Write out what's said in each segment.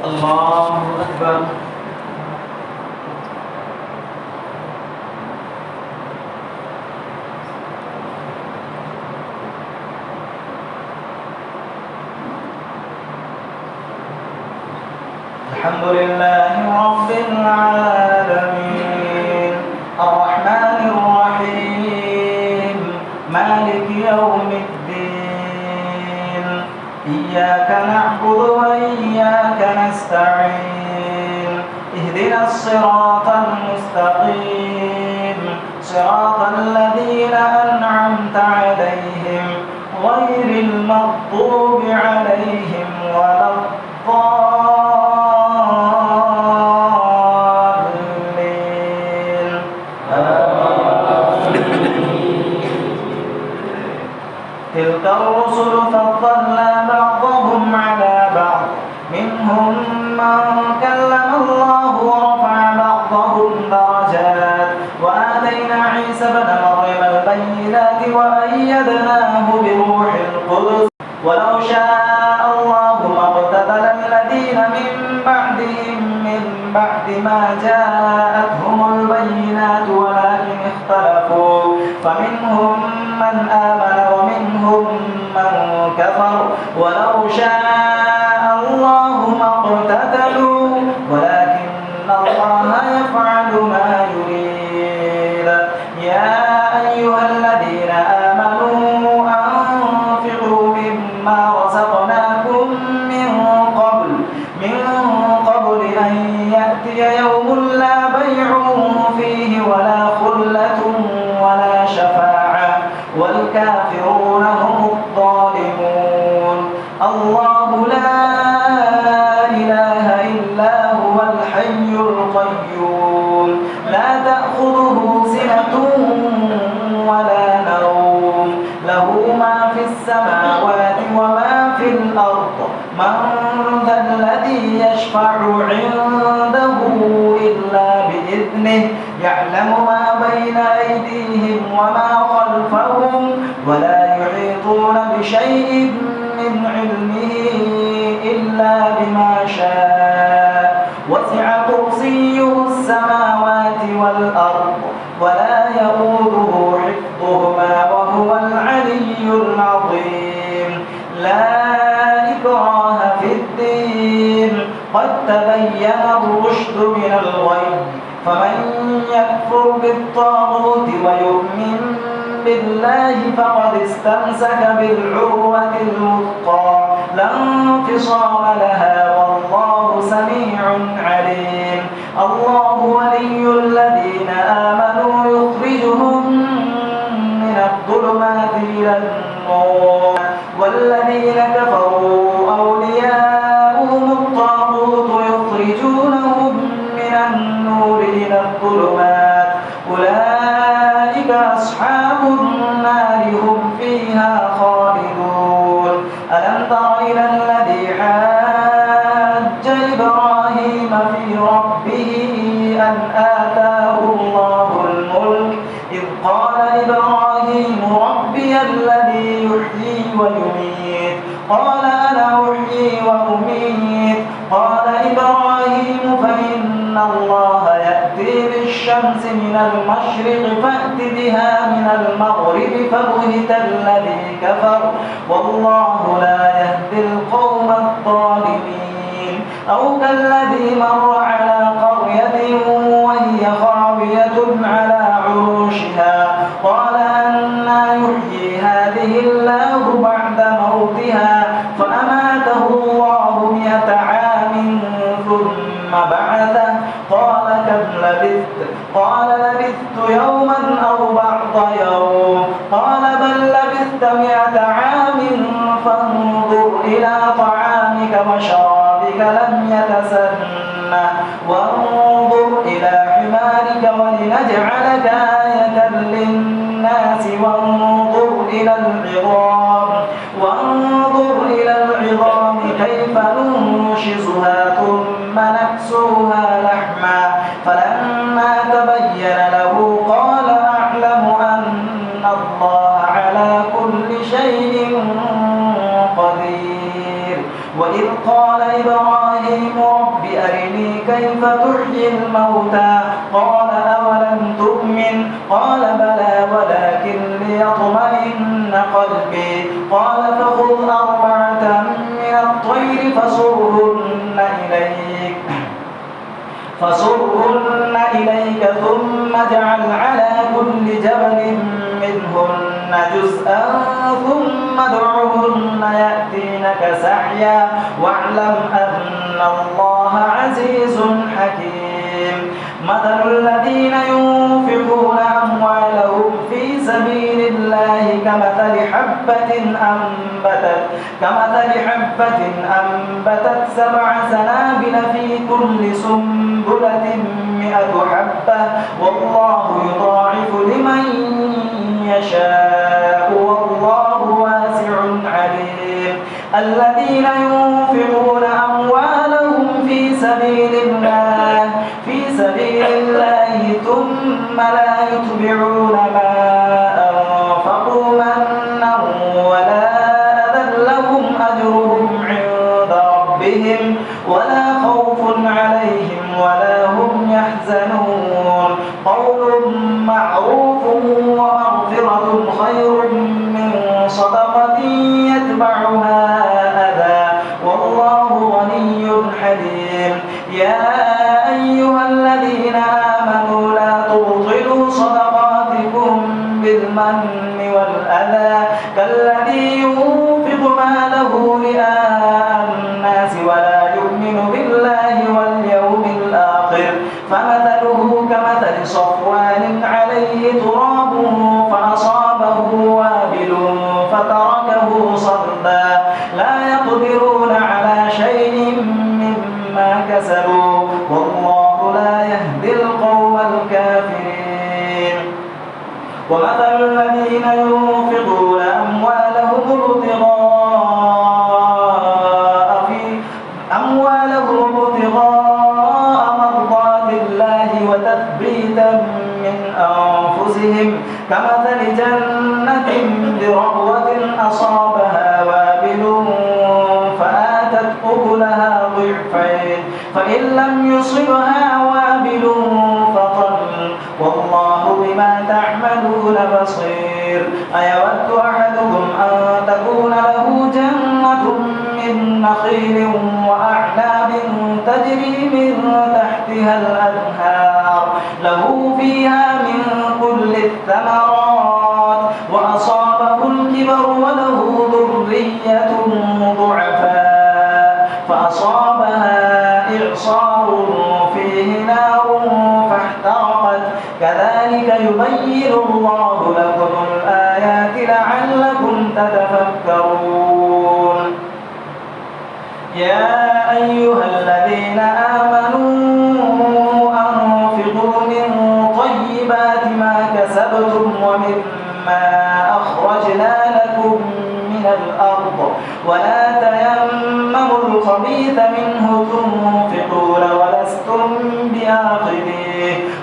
الله أكبر. الحمد لله رب العالمين الرحمن الرحيم مالك يوم الدين إياك نعبد وإياك نستعين اهدنا الصراط المستقيم صراط الذين أنعمت عليهم غير المغضوب عليهم ولا الضالين. تلك الرسل فضلنا بعضهم على بعض منهم من كلم الله ورفع بعضهم درجات وآتينا عيسى ابن مريم البينات وأيدناه بروح القدس ولو شاء الله ما اقتتل الذين من بعدهم من بعد ما جاءتهم البينات ولكن اختلفوا فمنهم من آمن ومنهم من كفر ولو شاء الله ما اقتتلوا ولكن الله يفعل ما يريد. يا أيها الذين آمنوا أنفقوا مما رزقناكم من قبل أن يأتي يوم لا بيع فيه ولا خلة ولا شفاعة والكافرون هم الظالمون. الله لا إله إلا هو الحي القيوم لا تأخذه سنة ولا نوم له ما في السماوات وما في الأرض من ذا الذي يشفع عنده إلا بإذنه يعلم ما بين أيديهم وما خلفهم ولا يحيطون بشيء من علمه إلا بما شاء وسع كرسيه السماوات والأرض ولا يؤوده حفظهما وهو العلي العظيم. لا إكراه في الدين قد تبين الرشد من الغي فمن يكفر بالطاغوت ويؤمن بالله فقد استمسك بالعروة الوثقى لا انفصام لها والله سميع عليم. الله ولي الذين آمنوا يخرجهم من الظلمات إلى النور والذين كفروا أولياؤهم الطاغوت يخرجونهم من النور إلى الظلمات أولئك أصحاب النار هم فيها خالدون. ألم تر إلى الذي حاج إبراهيم في ربه أن آتاه الله الملك إذ قال إبراهيم ربي الذي يحيي ويميت قال أنا أحيي وأميت قال إبراهيم فإن الله يأتي بالشمس من المشرق فأت بها من المغرب فبهت الذي كفر والله لا يهدي القوم الظالمين. أو كالذي مر على قرية وهي خاوية على عروشها قال أنى يحيي هذه الله بعد موتها فأماته الله 100 عام ثم بعثه قال كم لبثت قال لبثت يوما أو بعض يوم قال بل لبثت 100 عام فانظر إلى طعامك وشرابك لم يتسنه وانظر إلى حمارك ولنجعلك آية للناس وانظر إلى العظام كيف ننشزها ثم نكسوها لحما فلما تبين له قال أعلم أن الله على كل شيء قدير. وإذ قال إبراهيم رب أرني كيف تحيي الموتى قال أولم تؤمن قال بلى ولكن ليطمئن قلبي قال فخذ أربعة من الطير فصرهن إليك ثم اجعل على كل جبل منهن جزءا ثم ادعهن يأتينك سعيا واعلم أن الله عزيز حكيم مثل الذين ينفقون أموالهم في سبيل الله كمثل حبة أنبتت 7 سنابل في كل سنبلة 100 حبة والله يضاعف لمن يشاء والله واسع عليم الذين ينفقون أموالهم في سبيل الله ثم لا يتبعون ما أنفقوا منا ولا أذى لهم أجرهم عند ربهم ولا خوف عليهم ولا هم يحزنون قول معروف ومغفرة خير من صدقة يتبعها أذى والله غني حليم يا أيها الذين آمنوا لا تبطلوا صدقاتكم بالمن والأذى كالذي ينفق ماله رئاء الناس ولا يؤمن بالله واليوم الآخر فمثله كمثل صفوان عليه تراب فأصابه وابل فتركه صلدا لا يقدرون على شيء مما كسبوا والله لا يهدي القوم الكافرين ومثل الذين ينفقون أموالهم ابتغاء مرضات الله وتثبيتا من أنفسهم كمثل جنة بربوة أصابها وابل فآتت أكلها ضعفين فإن لم يصبها وابل فطل والله بما تعملون بصير أيود أحدكم أن تكون له جنة من نخيل وأعناب تجري من تحتها الأنهار له فيها من كل الثمرات وأصابه الكبر وله ذرية ضعفاء فأصابها إعصار فيه نار فاحترقت كذلك يبين الله لكم الآيات لعلكم تتفكرون يا أيها الذين آمنوا أنفقوا من طيبات ما كسبتم ومما أخرجنا لكم من الأرض ولا تيمموا الخبيث منه تنفقون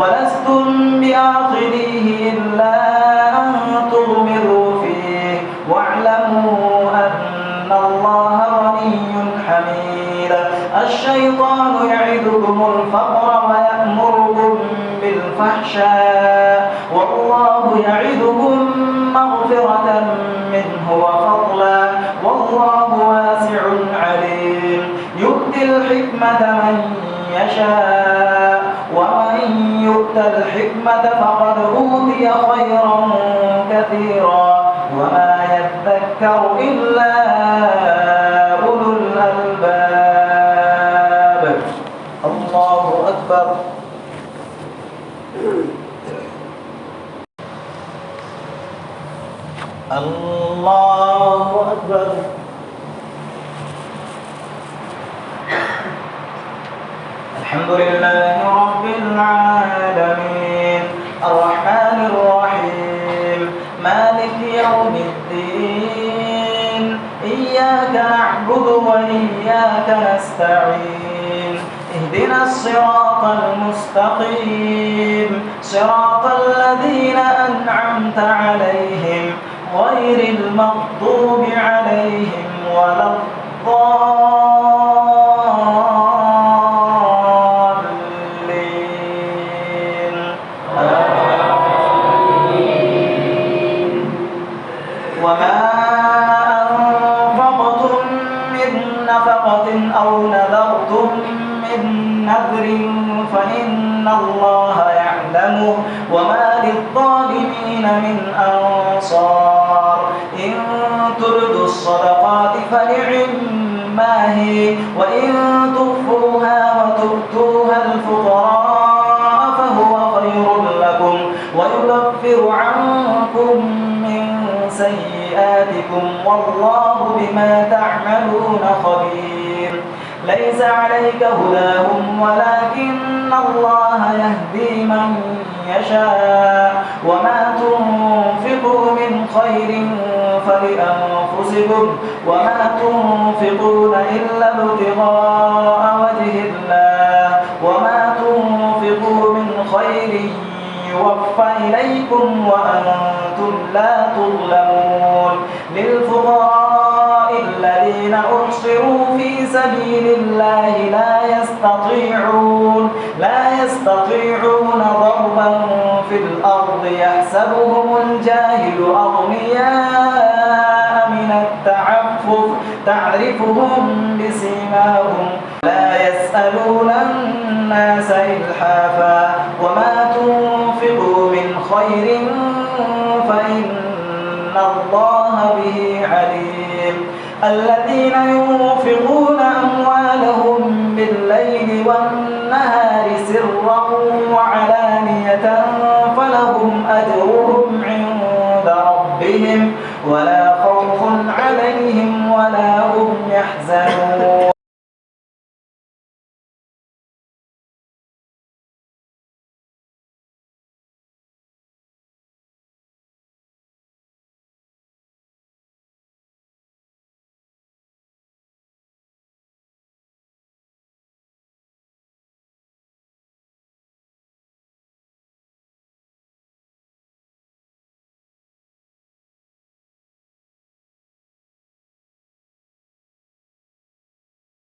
ولستم بآخذيه إلا أن تغمروا فيه واعلموا أن الله غني حميد الشيطان يعدكم الفقر ويأمركم بالفحشاء والله يعدكم مغفرة منه وفضلا والله واسع عليم يؤتي الحكمة من يشاء ومن يؤت الحكمة فقد أوتي خيرا كثيرا وما يذكر إلا أولو الألباب الله أكبر الله أكبر الحمد لله رب العالمين الرحمن الرحيم مالك يوم الدين إياك نعبد وإياك نستعين اهدنا الصراط المستقيم صراط الذين أنعمت عليهم غير المغضوب عليهم ولا الضالين من أنصار إن تبدوا الصدقات فنعما هي وإن تخفوها وتؤتوها الفقراء فهو خير لكم ويكفر عنكم من سيئاتكم والله بما تعملون خبير ليس عليك هداهم ولكن الله يهدي من يشاء وما تنفقوا من خير فلأنفسكم وما تنفقون إلا ابتغاء وجه الله وما تنفقوا من خير يوفى إليكم وأنتم لا تظلمون للفقراء الذين أحصروا في سبيل الله لا يستطيعون ضربا في الأرض يحسبهم الجاهل أغنياء من التعفف تعرفهم بسيماهم لا يسألون الناس إلحافا وما تنفقوا من خير فإن الله به عليم الذين ينفقون أموالهم بالليل والنهار سرا وعلانية فلهم أجرهم عند ربهم ولا